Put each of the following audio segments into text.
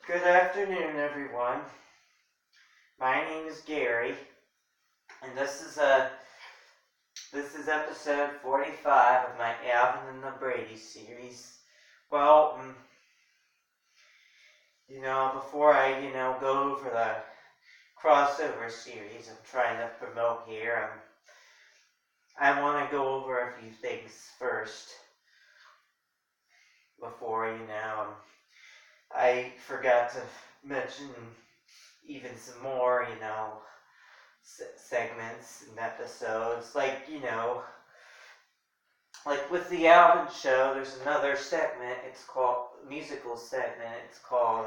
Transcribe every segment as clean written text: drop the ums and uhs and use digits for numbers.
Good afternoon, everyone. My name is Gary, and this is episode 45 of my Alvin and the Bradys series. Well, before I go over the crossover series I'm trying to promote here, I want to go over a few things first. Before I forgot to mention even some more, segments and episodes. Like with the Alvin show, there's another segment. It's called musical segment. It's called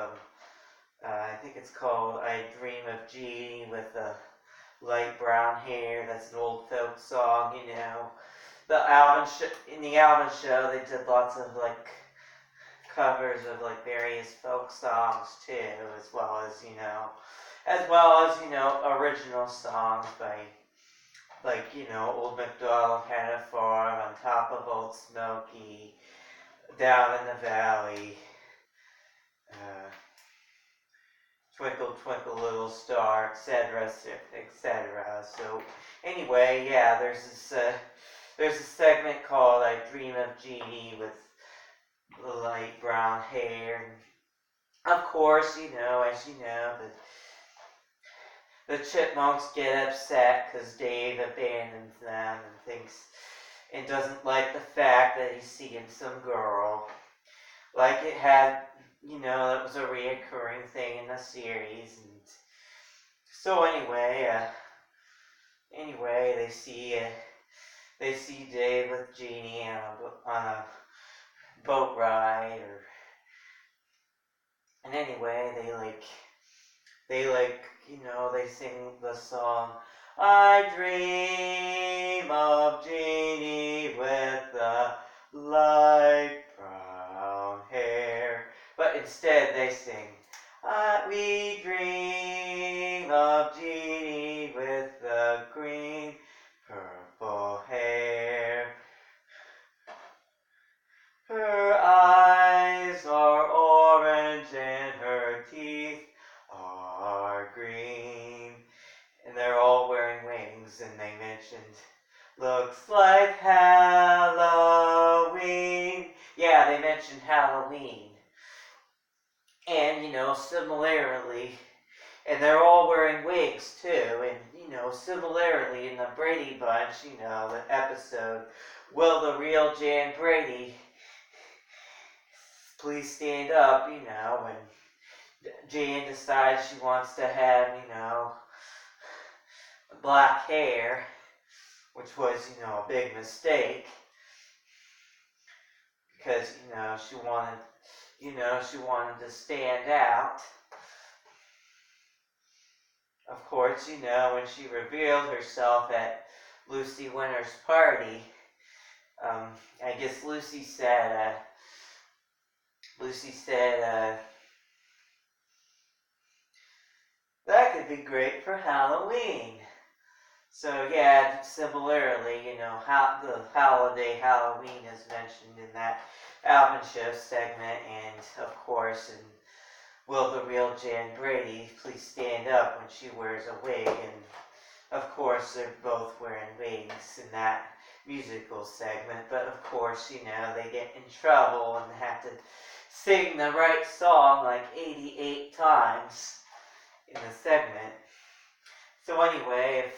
I think it's called "I Dream of Jeannie" with the light brown hair. That's an old folk song. In the Alvin show, they did lots of covers of various folk songs too, as well as original songs by Old MacDonald Had a Farm, On Top of Old Smoky, Down in the Valley, Twinkle Twinkle Little Star, etc., etc. So anyway, yeah, there's a segment called "I Dream of Jeannie" with the light brown hair. And of course, the Chipmunks get upset because Dave abandons them and doesn't like the fact that he's seeing some girl. Like it had, that was a reoccurring thing in the series. And so anyway, they see Dave with Jeannie on a boat ride, and anyway, they sing the song, "I dream of Jeannie with the light brown hair." But instead they sing, "We dream of Jeannie with the green purple hair. Her eyes are orange and her teeth are green." And they're all wearing wings, and they mentioned, "Looks like Halloween." Yeah, they mentioned Halloween. And, similarly, and they're all wearing wigs too, and, similarly in the Brady Bunch, the episode, "Will the Real Jan Brady Please Stand Up," when Jan decides she wants to have, black hair, which was, a big mistake, because, she wanted to stand out. Of course, when she revealed herself at Lucy Winter's party, I guess Lucy said, "That could be great for Halloween." So yeah, similarly, how the holiday Halloween is mentioned in that Alvin show segment, and of course, in "Will the Real Jan Brady Please Stand Up" when she wears a wig, and of course they're both wearing wigs in that musical segment. But of course, they get in trouble and have to sing the right song 88 times in the segment. So anyway,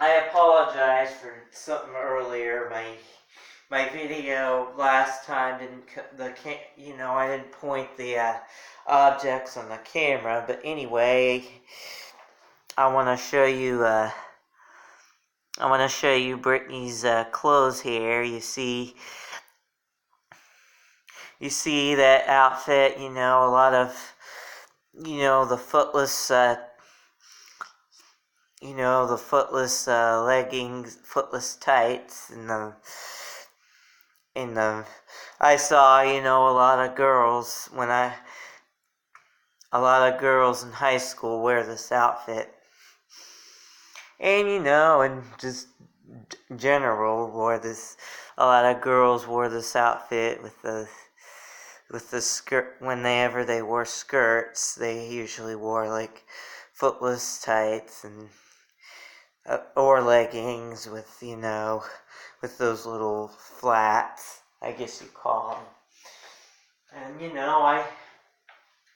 I apologize for something earlier. My video last time I didn't point the objects on the camera. But anyway, I want to show you Brittany's clothes here. You see that outfit. A lot of the footless. The footless leggings, footless tights, and I saw, a lot of girls in high school wear this outfit. And, and just general, a lot of girls wore this outfit with with the skirt. Whenever they wore skirts, they usually wore like footless tights and or leggings with with those little flats, I guess you call them. And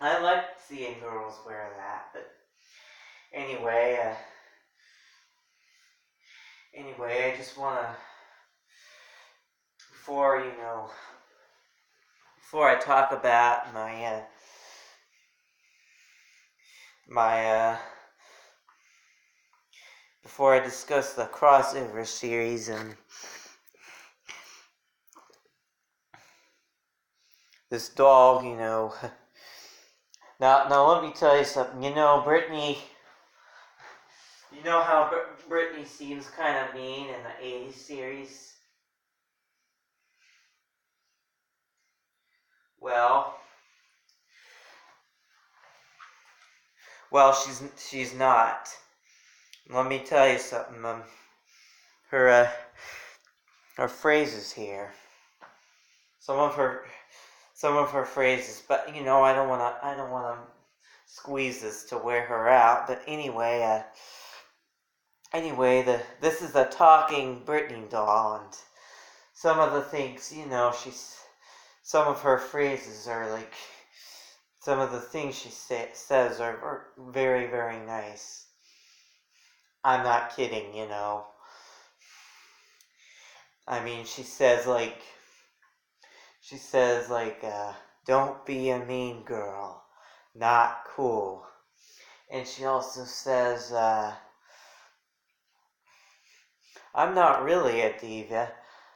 I like seeing girls wear that. But anyway, I just wanna before before I talk about my before I discuss the crossover series and this dog, now let me tell you something. Brittany, how Brittany seems kind of mean in the 80s series? Well, she's not. Let me tell you something. Her phrases here. Some of her phrases, but I don't wanna squeeze this to wear her out. But anyway, this is a talking Brittany doll, and some of the things, some of her phrases are like, some of the things she says are very, very nice. I'm not kidding, I mean, she says like, don't be a mean girl, not cool. And she also says, I'm not really a diva,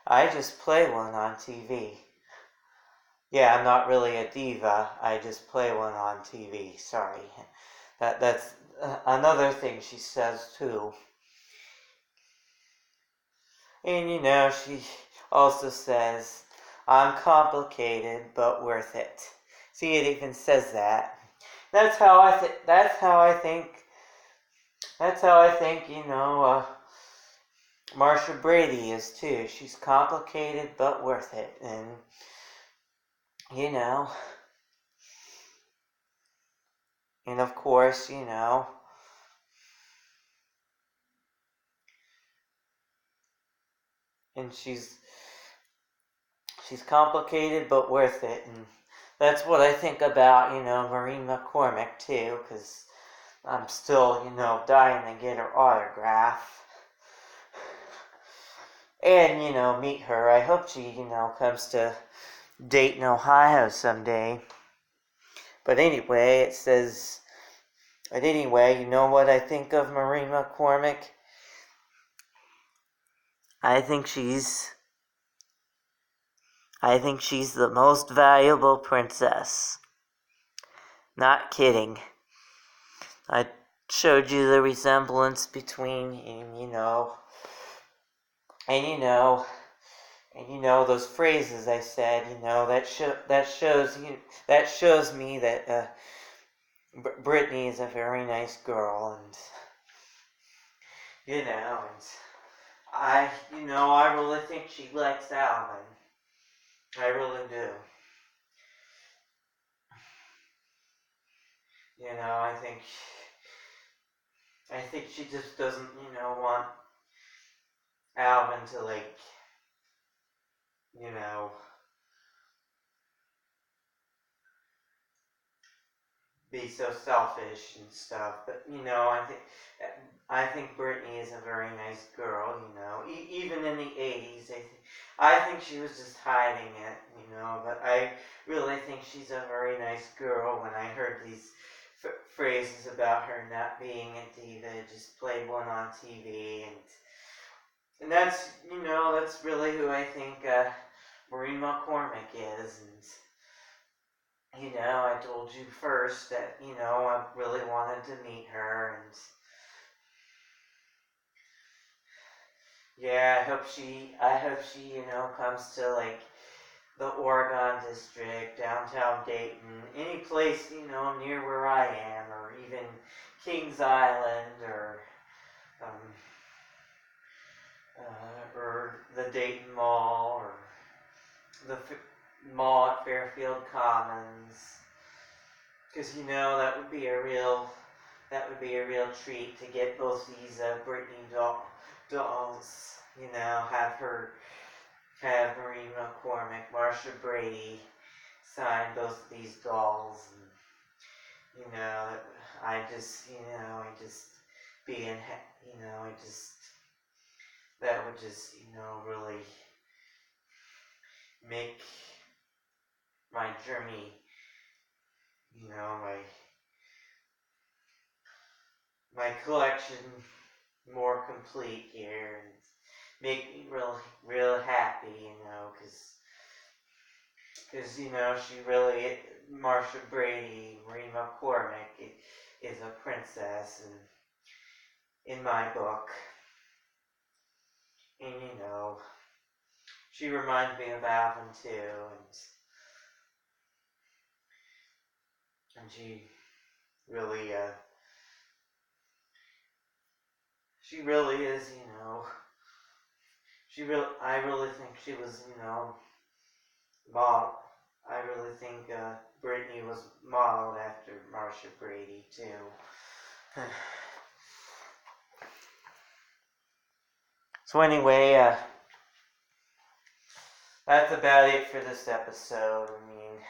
I just play one on TV. Yeah, I'm not really a diva, I just play one on TV, sorry. That's another thing she says too. And she also says, I'm complicated but worth it. See, it even says that. That's how I think. That's how I think, Marsha Brady is too. She's complicated but worth it. And, and of course, and she's complicated but worth it. And that's what I think about, Maureen McCormick too, because I'm still, dying to get her autograph. And, meet her. I hope she, comes to Dayton, Ohio someday. But anyway, it says, you know what I think of Maureen McCormick? I think she's the most valuable princess. Not kidding. I showed you the resemblance between, those phrases I said, that shows me that Brittany is a very nice girl, and I really think she likes Alvin. I really do. I think she just doesn't, want Alvin to be so selfish and stuff. But I think Brittany is a very nice girl. Even in the 80s, I think she was just hiding it. But I really think she's a very nice girl. When I heard these phrases about her not being a diva, just played one on TV, and that's that's really who I think Maureen McCormick is. And I told you first that I really wanted to meet her, and yeah, I hope she comes to the Oregon district, downtown Dayton, any place near where I am, or even Kings Island, or the Dayton Mall, or mall at Fairfield Commons. Because, that would be a real treat to get both these Brittany dolls. Have Marie McCormick, Marsha Brady sign both of these dolls, and I just being, that would just really make my journey, my collection more complete here, and make me real happy, because she really, Marsha Brady, Marie McCormick is a princess in my book, and she reminds me of Alvin too, and she really is, I really think she was, modeled. I really think Brittany was modeled after Marsha Brady too. So anyway, that's about it for this episode. I mean,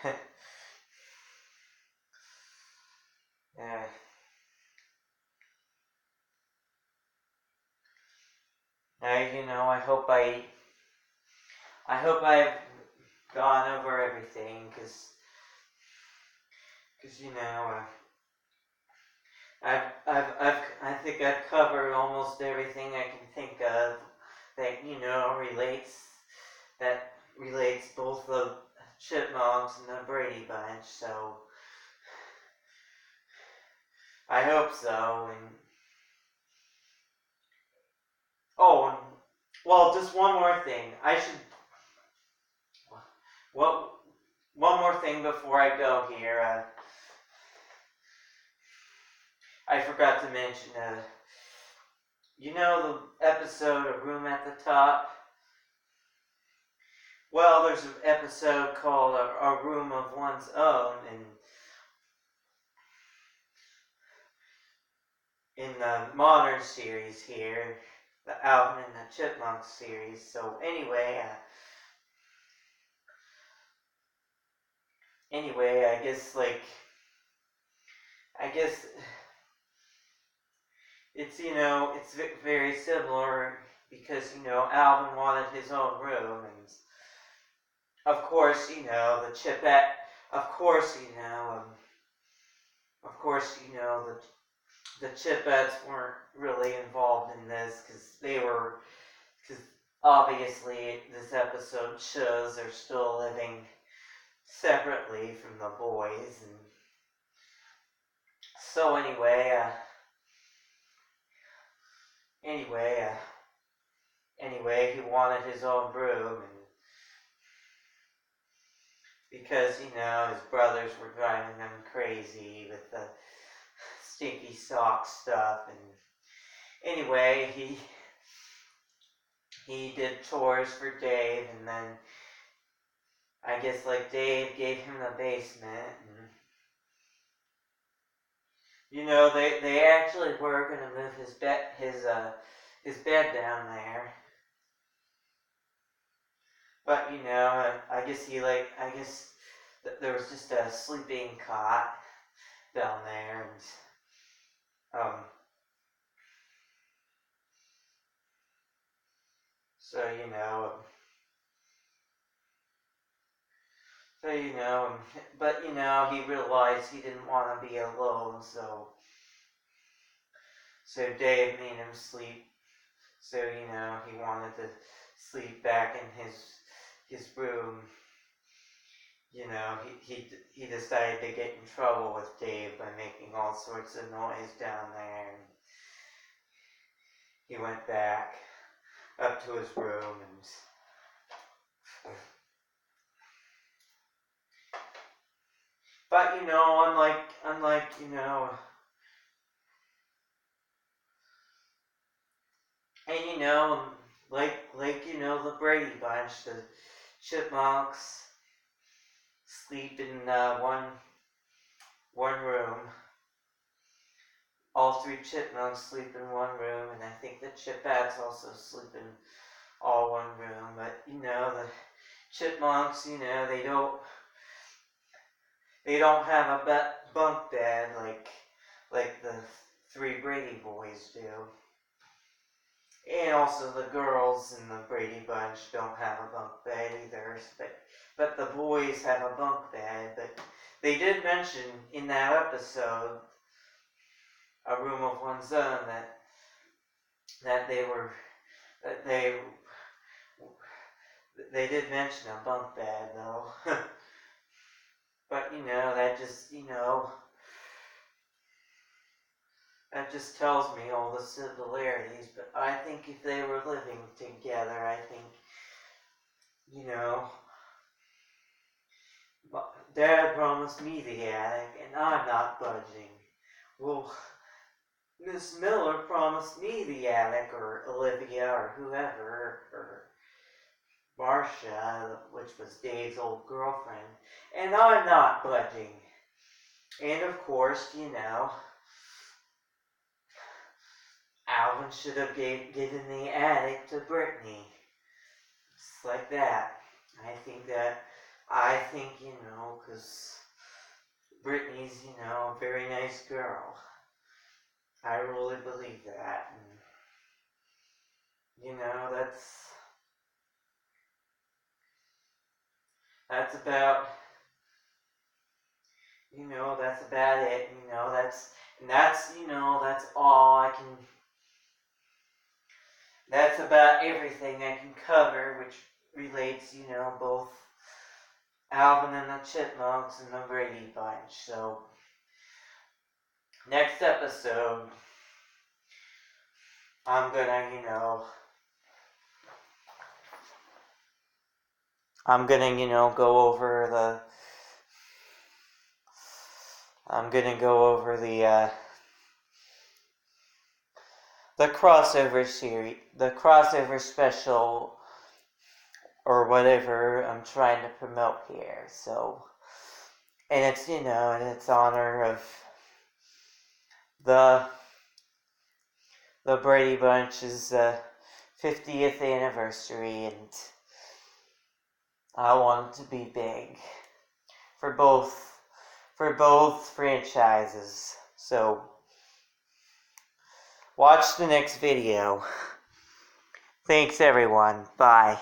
I hope I've gone over everything, because I think I've covered almost everything I can think of that relates both the Chipmunks and the Brady Bunch. So I hope so. And well, just one more thing. One more thing before I go here. I forgot to mention, the episode of Room at the Top? Well, there's an episode called A Room of One's Own, in the modern series here, the Alvin and the Chipmunks series. So anyway, I guess it's, it's very similar, because, Alvin wanted his own room, and of course, the Chipette, the Chipettes weren't really involved in this, because obviously this episode shows they're still living separately from the boys, and so anyway, he wanted his own room, and because his brothers were driving him crazy with the stinky sock stuff, and anyway, he did chores for Dave, and then I guess Dave gave him the basement, and they actually were gonna move his bed down there, but I guess there was just a sleeping cot down there, and so but he realized he didn't want to be alone, so Dave made him sleep. So he wanted to sleep back in his room. He decided to get in trouble with Dave by making all sorts of noise down there, and he went back up to his room, but unlike and the Brady Bunch, the Chipmunks sleep in one room. All 3 chipmunks sleep in one room, and I think the Chipettes also sleep in all one room. But the chipmunks, they don't have a bunk bed like the 3 Brady boys do. And also the girls in the Brady bunch don't have a bunk bed either. But the boys have a bunk bed. But they did mention in that episode, A Room of One's Own, that they did mention a bunk bed though. But that just tells me all the similarities. But I think if they were living together, I think, Dad promised me the attic, and I'm not budging. Well, Miss Miller promised me the attic, or Olivia, or whoever, or Marcia, which was Dave's old girlfriend, and I'm not budging. And of course, Alvin should have given the attic to Brittany. Just like that. I think, because Brittany's, a very nice girl. I really believe that. And, that's about, that's about it. That's all I can, that's about everything I can cover, which relates, both Alvin and the Chipmunks and the Brady Bunch. So, next episode, I'm gonna, go over the crossover series, the crossover special, or whatever I'm trying to promote here. So, and it's, in its honor of the Brady Bunch's 50th anniversary, and I want it to be big for both franchises. So, watch the next video. Thanks, everyone. Bye.